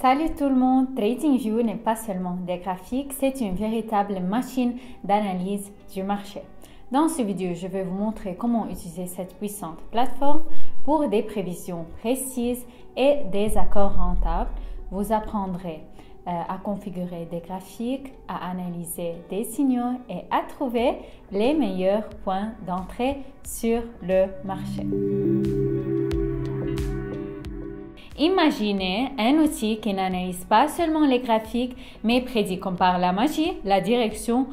Salut tout le monde, TradingView n'est pas seulement des graphiques, c'est une véritable machine d'analyse du marché. Dans cette vidéo, je vais vous montrer comment utiliser cette puissante plateforme pour des prévisions précises et des accords rentables. Vous apprendrez à configurer des graphiques, à analyser des signaux et à trouver les meilleurs points d'entrée sur le marché. Imaginez un outil qui n'analyse pas seulement les graphiques, mais prédit comme par la magie la direction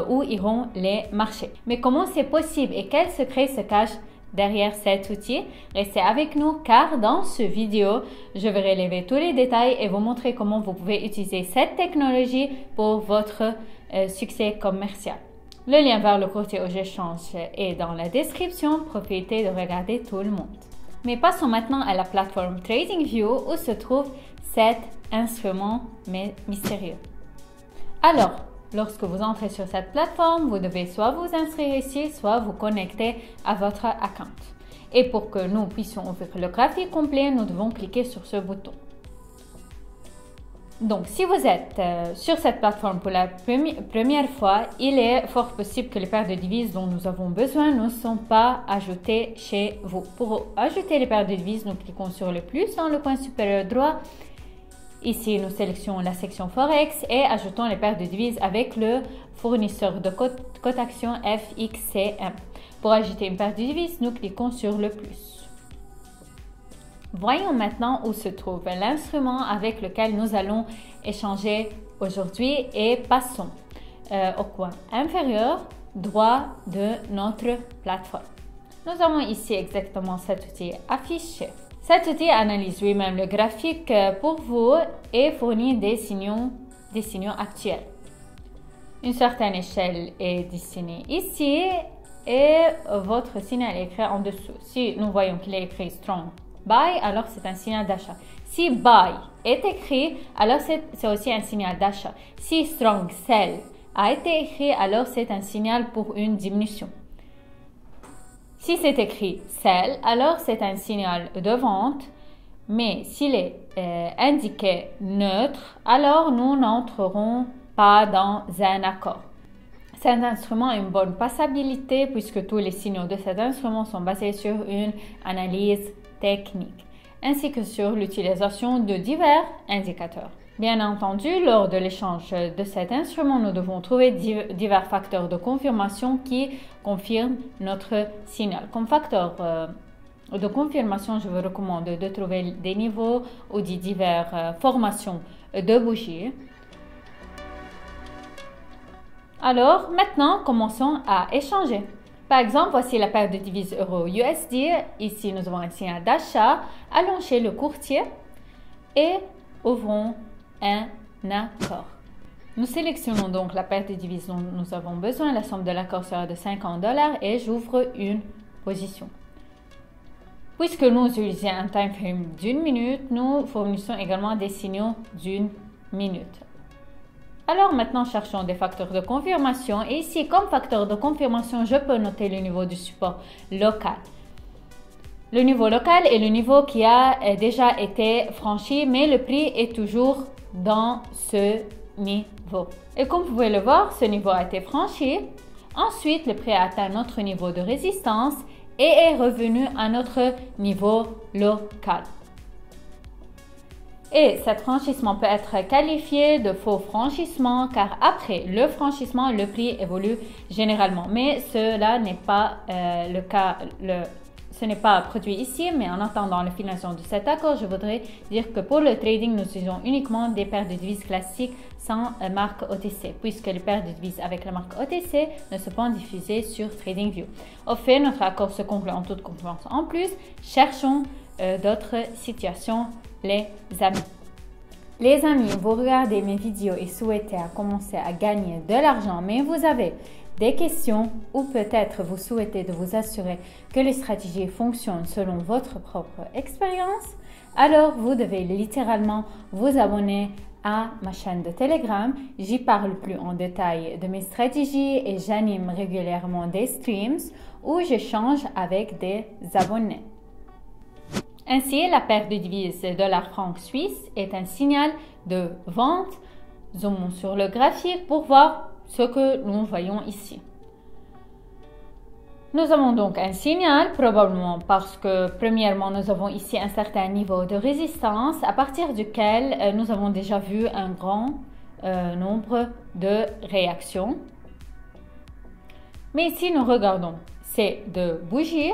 où iront les marchés. Mais comment c'est possible et quel secret se cache derrière cet outil? Restez avec nous car dans cette vidéo, je vais relever tous les détails et vous montrer comment vous pouvez utiliser cette technologie pour votre succès commercial. Le lien vers le courtier où j'échange est dans la description. Profitez de regarder tout le monde. Mais passons maintenant à la plateforme TradingView où se trouve cet instrument mystérieux. Alors, lorsque vous entrez sur cette plateforme, vous devez soit vous inscrire ici, soit vous connecter à votre account. Et pour que nous puissions ouvrir le graphique complet, nous devons cliquer sur ce bouton. Donc, si vous êtes sur cette plateforme pour la première fois, il est fort possible que les paires de devises dont nous avons besoin ne sont pas ajoutées chez vous. Pour ajouter les paires de devises, nous cliquons sur le plus dans le coin supérieur droit. Ici, nous sélectionnons la section Forex et ajoutons les paires de devises avec le fournisseur de cotation FXCM. Pour ajouter une paire de devises, nous cliquons sur le plus. Voyons maintenant où se trouve l'instrument avec lequel nous allons échanger aujourd'hui et passons au coin inférieur droit de notre plateforme. Nous avons ici exactement cet outil affiché. Cet outil analyse lui-même le graphique pour vous et fournit des signaux actuels. Une certaine échelle est dessinée ici et votre signal est écrit en dessous. Si nous voyons qu'il est écrit Strong Buy, alors c'est un signal d'achat. Si Buy est écrit, alors c'est aussi un signal d'achat. Si Strong Sell a été écrit, alors c'est un signal pour une diminution. Si c'est écrit Sell, alors c'est un signal de vente. Mais s'il est indiqué neutre, alors nous n'entrerons pas dans un accord. Cet instrument a une bonne passabilité puisque tous les signaux de cet instrument sont basés sur une analyse technique, ainsi que sur l'utilisation de divers indicateurs. Bien entendu, lors de l'échange de cet instrument, nous devons trouver divers facteurs de confirmation qui confirment notre signal. Comme facteur de confirmation, je vous recommande de trouver des niveaux ou des diverses formations de bougies. Alors, maintenant, commençons à échanger. Par exemple, voici la paire de devises euro-USD. Ici, nous avons un signal d'achat. Allons chez le courtier et ouvrons un accord. Nous sélectionnons donc la paire de devises dont nous avons besoin. La somme de l'accord sera de 50 $ et j'ouvre une position. Puisque nous utilisons un time frame d'une minute, nous fournissons également des signaux d'une minute. Alors maintenant, cherchons des facteurs de confirmation. Et ici, comme facteur de confirmation, je peux noter le niveau du support local. Le niveau local est le niveau qui a déjà été franchi, mais le prix est toujours dans ce niveau. Et comme vous pouvez le voir, ce niveau a été franchi. Ensuite, le prix a atteint notre niveau de résistance et est revenu à notre niveau local. Et cet franchissement peut être qualifié de faux franchissement car après le franchissement, le prix évolue généralement. Mais cela n'est pas le cas, ce n'est pas produit ici, mais en attendant la finalisation de cet accord, je voudrais dire que pour le trading, nous utilisons uniquement des paires de devises classiques sans marque OTC, puisque les paires de devises avec la marque OTC ne sont pas diffusées sur TradingView. Au fait, notre accord se conclut en toute confiance. En plus, cherchons d'autres situations, les amis. Les amis, vous regardez mes vidéos et souhaitez commencer à gagner de l'argent, mais vous avez des questions ou peut-être vous souhaitez de vous assurer que les stratégies fonctionnent selon votre propre expérience, alors vous devez littéralement vous abonner à ma chaîne de Telegram. J'y parle plus en détail de mes stratégies et j'anime régulièrement des streams où j'échange avec des abonnés. Ainsi, la paire de devises $-franc suisse est un signal de vente. Zoomons sur le graphique pour voir ce que nous voyons ici. Nous avons donc un signal, probablement parce que premièrement, nous avons ici un certain niveau de résistance à partir duquel nous avons déjà vu un grand nombre de réactions. Mais si nous regardons ces deux bougies,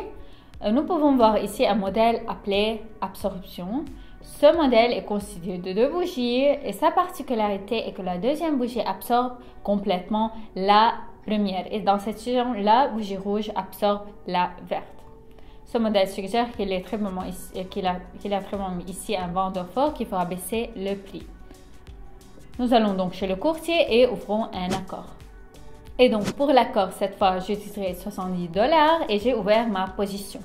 nous pouvons voir ici un modèle appelé absorption. Ce modèle est constitué de deux bougies et sa particularité est que la deuxième bougie absorbe complètement la première. Et dans cette situation, la bougie rouge absorbe la verte. Ce modèle suggère qu'il a vraiment mis ici un vendeur fort qui fera baisser le prix. Nous allons donc chez le courtier et ouvrons un accord. Et donc pour l'accord, cette fois, j'utiliserai $70 et j'ai ouvert ma position.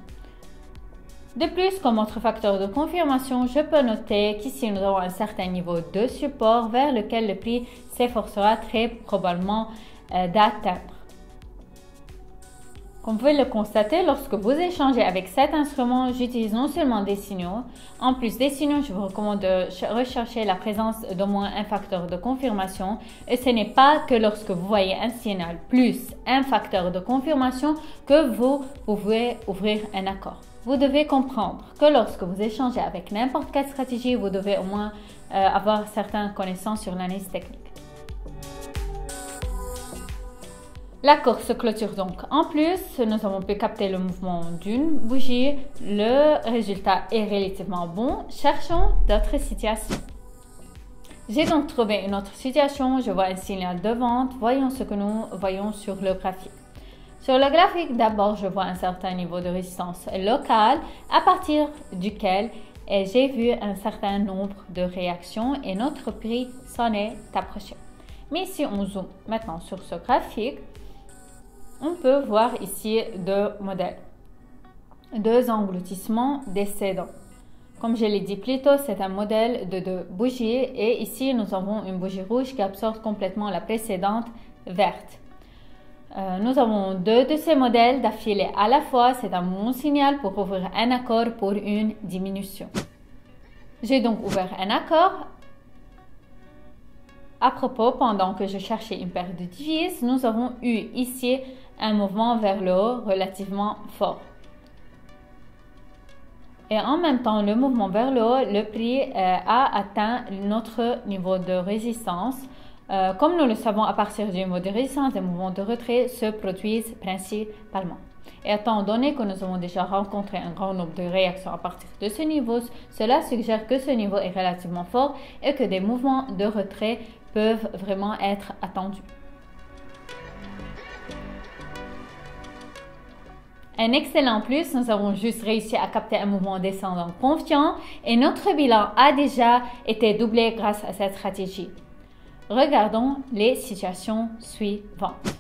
De plus, comme autre facteur de confirmation, je peux noter qu'ici nous avons un certain niveau de support vers lequel le prix s'efforcera très probablement d'atteindre. Comme vous pouvez le constater, lorsque vous échangez avec cet instrument, j'utilise non seulement des signaux. En plus des signaux, je vous recommande de rechercher la présence d'au moins un facteur de confirmation. Et ce n'est pas que lorsque vous voyez un signal plus un facteur de confirmation que vous pouvez ouvrir un accord. Vous devez comprendre que lorsque vous échangez avec n'importe quelle stratégie, vous devez au moins avoir certaines connaissances sur l'analyse technique. L'accord se clôture donc. En plus, nous avons pu capter le mouvement d'une bougie. Le résultat est relativement bon. Cherchons d'autres situations. J'ai donc trouvé une autre situation. Je vois un signal de vente. Voyons ce que nous voyons sur le graphique. Sur le graphique, d'abord, je vois un certain niveau de résistance locale à partir duquel j'ai vu un certain nombre de réactions et notre prix s'en est approché. Mais si on zoome maintenant sur ce graphique, on peut voir ici deux modèles, deux engloutissements décédants. Comme je l'ai dit plus tôt, c'est un modèle de deux bougies et ici nous avons une bougie rouge qui absorbe complètement la précédente verte. Nous avons deux de ces modèles d'affilée à la fois. C'est un bon signal pour ouvrir un accord pour une diminution. J'ai donc ouvert un accord. À propos, pendant que je cherchais une paire de devises, nous avons eu ici un mouvement vers le haut relativement fort. Et en même temps, le mouvement vers le haut, le prix a atteint notre niveau de résistance. Comme nous le savons, à partir du niveau de résistance, les mouvements de retrait se produisent principalement. Et étant donné que nous avons déjà rencontré un grand nombre de réactions à partir de ce niveau, cela suggère que ce niveau est relativement fort et que des mouvements de retrait peuvent vraiment être attendus. Un excellent plus, nous avons juste réussi à capter un mouvement descendant confiant et notre bilan a déjà été doublé grâce à cette stratégie. Regardons les situations suivantes.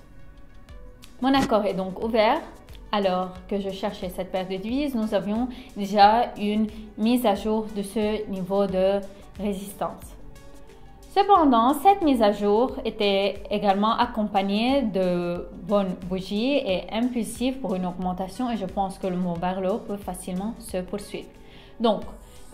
Mon accord est donc ouvert. Alors que je cherchais cette paire de devises, nous avions déjà une mise à jour de ce niveau de résistance. Cependant, cette mise à jour était également accompagnée de bonnes bougies et impulsives pour une augmentation et je pense que le mouvement vers le haut peut facilement se poursuivre.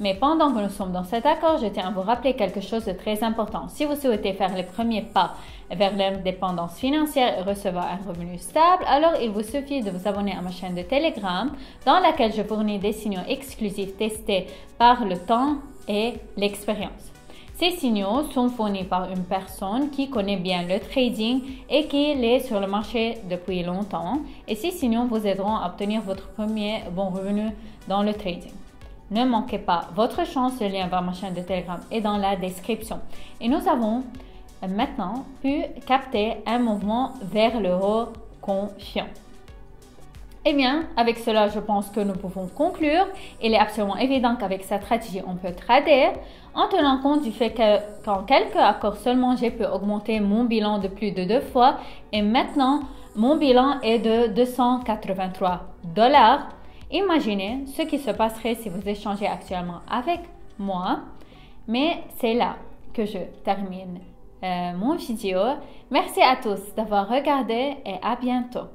Mais pendant que nous sommes dans cet accord, je tiens à vous rappeler quelque chose de très important. Si vous souhaitez faire les premiers pas vers l'indépendance financière et recevoir un revenu stable, alors il vous suffit de vous abonner à ma chaîne de Telegram dans laquelle je fournis des signaux exclusifs testés par le temps et l'expérience. Ces signaux sont fournis par une personne qui connaît bien le trading et qui est sur le marché depuis longtemps. Et ces signaux vous aideront à obtenir votre premier bon revenu dans le trading. Ne manquez pas votre chance, le lien vers ma chaîne de Telegram est dans la description. Et nous avons maintenant pu capter un mouvement vers le haut confiant. Eh bien, avec cela, je pense que nous pouvons conclure. Il est absolument évident qu'avec cette stratégie, on peut trader en tenant compte du fait qu'en quelques accords seulement, j'ai pu augmenter mon bilan de plus de 2 fois. Et maintenant, mon bilan est de $283. Imaginez ce qui se passerait si vous échangez actuellement avec moi. Mais c'est là que je termine mon vidéo. Merci à tous d'avoir regardé et à bientôt.